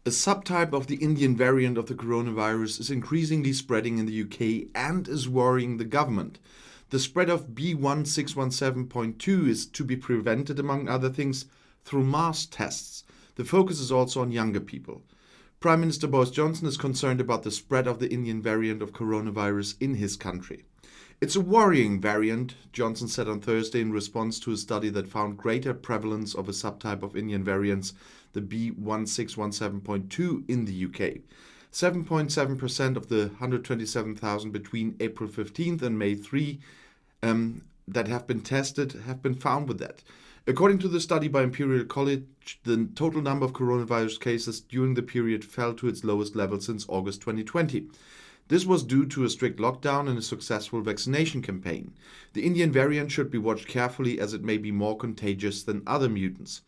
A subtype of the Indian variant of the coronavirus is increasingly spreading in the UK and is worrying the government. The spread of B1617.2 is to be prevented, among other things, through mass tests. The focus is also on younger people. Prime Minister Boris Johnson is concerned about the spread of the Indian variant of coronavirus in his country. It's a worrying variant, Johnson said on Thursday in response to a study that found greater prevalence of a subtype of Indian variants, the B1617.2, in the UK. 7.7% of the 127,000 between April 15th and May 3 that have been tested have been found with that. According to the study by Imperial College, the total number of coronavirus cases during the period fell to its lowest level since August 2020. This was due to a strict lockdown and a successful vaccination campaign. The Indian variant should be watched carefully as it may be more contagious than other mutants.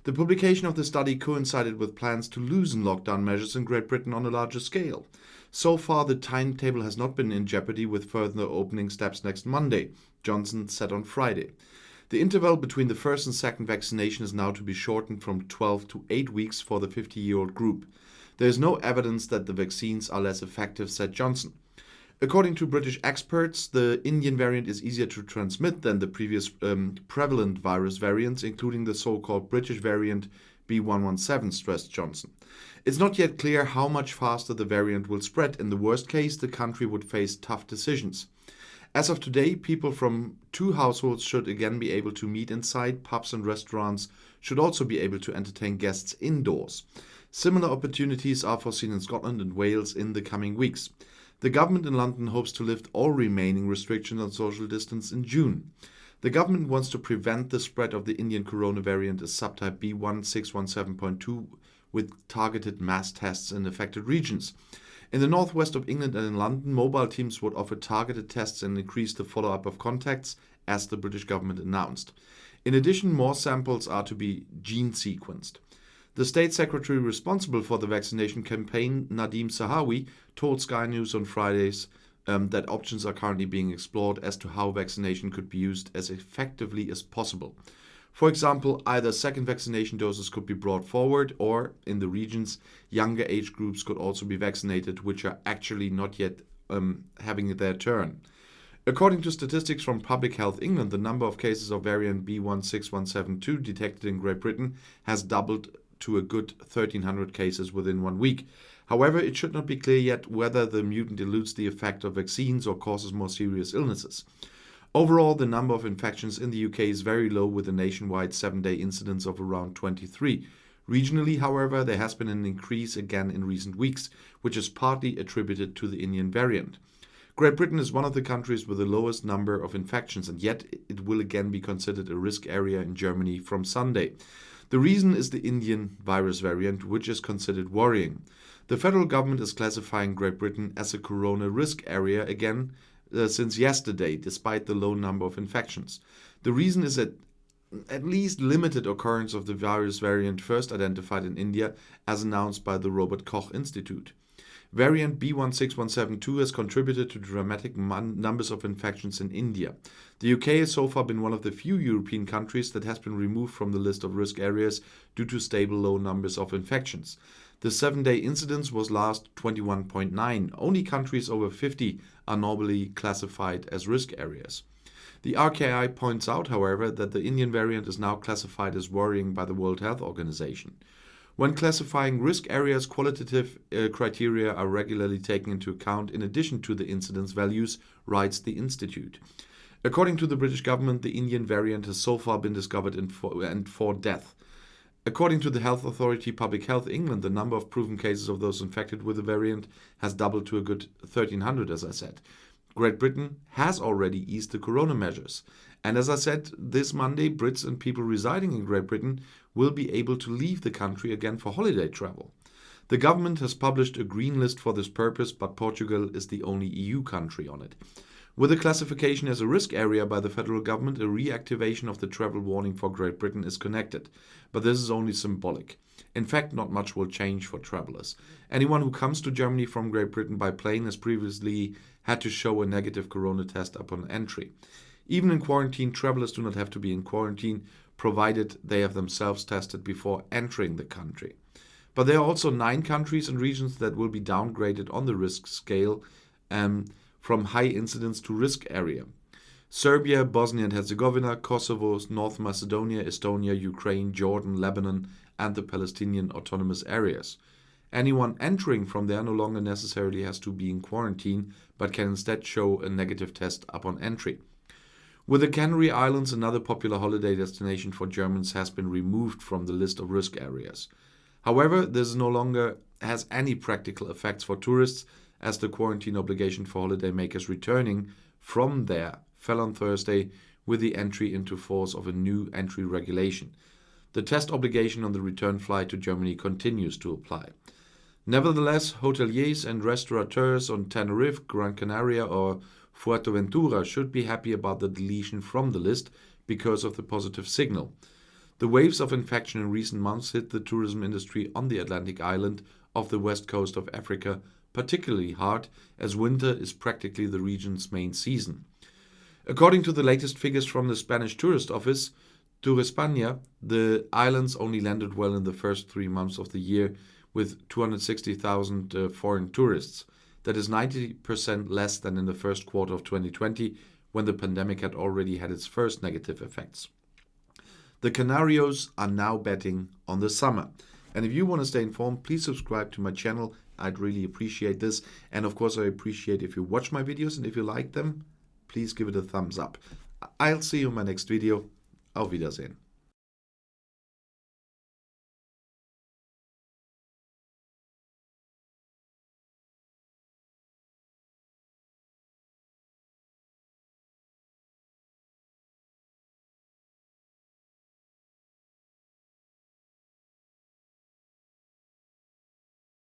The publication of the study coincided with plans to loosen lockdown measures in Great Britain on a larger scale. So far, the timetable has not been in jeopardy with further opening steps next Monday, Johnson said on Friday. The interval between the first and second vaccination is now to be shortened from 12 to 8 weeks for the 50-year-old group. There is no evidence that the vaccines are less effective, said Johnson. According to British experts, the Indian variant is easier to transmit than the previous prevalent virus variants, including the so-called British variant B117, stressed Johnson. It's not yet clear how much faster the variant will spread. In the worst case, the country would face tough decisions. As of today, people from 2 households should again be able to meet inside. Pubs and restaurants should also be able to entertain guests indoors. Similar opportunities are foreseen in Scotland and Wales in the coming weeks. The government in London hopes to lift all remaining restrictions on social distance in June. The government wants to prevent the spread of the Indian corona variant as subtype B1617.2 with targeted mass tests in affected regions. In the northwest of England and in London, mobile teams would offer targeted tests and increase the follow-up of contacts, as the British government announced. In addition, more samples are to be gene sequenced. The state secretary responsible for the vaccination campaign, Nadeem Sahawi, told Sky News on Fridays that options are currently being explored as to how vaccination could be used as effectively as possible. For example, either second vaccination doses could be brought forward, or, in the regions, younger age groups could also be vaccinated, which are actually not yet having their turn. According to statistics from Public Health England, the number of cases of variant B1617.2 detected in Great Britain has doubled to a good 1,300 cases within 1 week. However, it should not be clear yet whether the mutant eludes the effect of vaccines or causes more serious illnesses. Overall, the number of infections in the UK is very low, with a nationwide 7-day incidence of around 23. Regionally, however, there has been an increase again in recent weeks, which is partly attributed to the Indian variant. Great Britain is one of the countries with the lowest number of infections, and yet it will again be considered a risk area in Germany from Sunday. The reason is the Indian virus variant, which is considered worrying. The federal government is classifying Great Britain as a corona risk area again since yesterday, despite the low number of infections. The reason is that at least limited occurrence of the virus variant first identified in India, as announced by the Robert Koch Institute. Variant B1617.2 has contributed to dramatic numbers of infections in India. The UK has so far been one of the few European countries that has been removed from the list of risk areas due to stable low numbers of infections. The 7-day incidence was last 21.9. Only countries over 50 are normally classified as risk areas. The RKI points out, however, that the Indian variant is now classified as worrying by the World Health Organization. When classifying risk areas, qualitative criteria are regularly taken into account in addition to the incidence values, writes the Institute. According to the British government, the Indian variant has so far been discovered in 4 deaths. According to the health authority Public Health England, the number of proven cases of those infected with the variant has doubled to a good 1,300, as I said. Great Britain has already eased the corona measures. And as I said, this Monday, Brits and people residing in Great Britain will be able to leave the country again for holiday travel. The government has published a green list for this purpose, but Portugal is the only EU country on it. With the classification as a risk area by the federal government, a reactivation of the travel warning for Great Britain is connected. But this is only symbolic. In fact, not much will change for travelers. Anyone who comes to Germany from Great Britain by plane has previously had to show a negative corona test upon entry. Even in quarantine, travelers do not have to be in quarantine, provided they have themselves tested before entering the country. But there are also 9 countries and regions that will be downgraded on the risk scale from high incidence to risk area. Serbia, Bosnia and Herzegovina, Kosovo, North Macedonia, Estonia, Ukraine, Jordan, Lebanon, and the Palestinian autonomous areas. Anyone entering from there no longer necessarily has to be in quarantine, but can instead show a negative test upon entry. With the Canary Islands, another popular holiday destination for Germans, has been removed from the list of risk areas. However, this no longer has any practical effects for tourists, as the quarantine obligation for holidaymakers returning from there fell on Thursday with the entry into force of a new entry regulation. The test obligation on the return flight to Germany continues to apply. Nevertheless, hoteliers and restaurateurs on Tenerife, Gran Canaria or Fuerteventura should be happy about the deletion from the list because of the positive signal. The waves of infection in recent months hit the tourism industry on the Atlantic island of the west coast of Africa particularly hard, as winter is practically the region's main season. According to the latest figures from the Spanish tourist office, Turespaña, the islands only landed well in the first 3 months of the year with 260,000 foreign tourists. That is 90% less than in the first quarter of 2020, when the pandemic had already had its first negative effects. The Canarios are now betting on the summer. And if you want to stay informed, please subscribe to my channel. I'd really appreciate this. And of course, I appreciate if you watch my videos, and if you like them, please give it a thumbs up. I'll see you in my next video. Auf Wiedersehen.